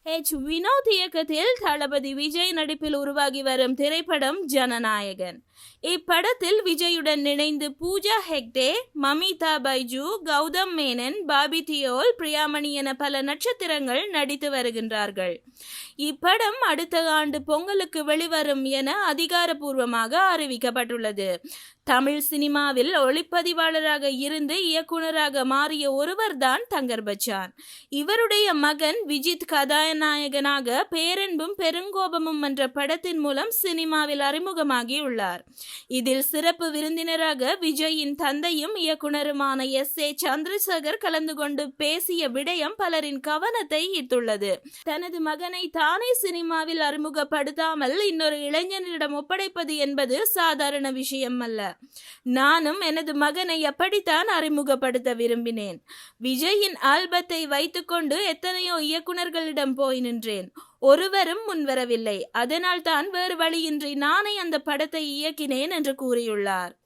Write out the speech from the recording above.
வினோத் இயக்கத்தில் தளபதி விஜய் நடிப்பில் உருவாகி வரும் திரைப்படம் ஜனநாயகன். இப்படத்தில் விஜயுடன் இணைந்து பூஜா ஹெக்டே, மமிதா பைஜு, கௌதம் மேனன், பாபி தியோல், பிரியாமணி என பல நட்சத்திரங்கள் நடித்து வருகின்றார்கள். இப்படம் அடுத்த ஆண்டு பொங்கலுக்கு வெளிவரும் என அதிகாரப்பூர்வமாக அறிவிக்கப்பட்டுள்ளது. தமிழ் சினிமாவில் ஒளிப்பதிவாளராக இருந்து இயக்குனராக மாறிய ஒருவர்தான் தங்கர் பச்சான். இவருடைய மகன் விஜித் கதாநாயகனாக பேரன்பும் பெருங்கோபமும் என்ற படத்தின் மூலம் சினிமாவில் அறிமுகமாகியுள்ளார். இதில் சிறப்பு விருந்தினராக விஜயின் தந்தையும் இயக்குனருமான S.A. சந்திரசேகர் கலந்து கொண்டு பேசிய விடயம் பலரின் கவனத்தை ஈர்த்துள்ளது. தனது மகனை தானே சினிமாவில் அறிமுகப்படுத்தாமல் இன்னொரு இளைஞனிடம் ஒப்படைப்பது என்பது சாதாரண விஷயம் அல்ல. நானும் எனது மகனை அப்படித்தான் அறிமுகப்படுத்த விரும்பினேன். விஜயின் ஆல்பத்தை வைத்துக்கொண்டு எத்தனையோ இயக்குனர்களிடம் போய் நின்றேன். ஒருவரும் முன்வரவில்லை. அதனால் தான் வேறு வழியின்றி நானே அந்த படத்தை இயக்கினேன் என்று கூறியுள்ளார்.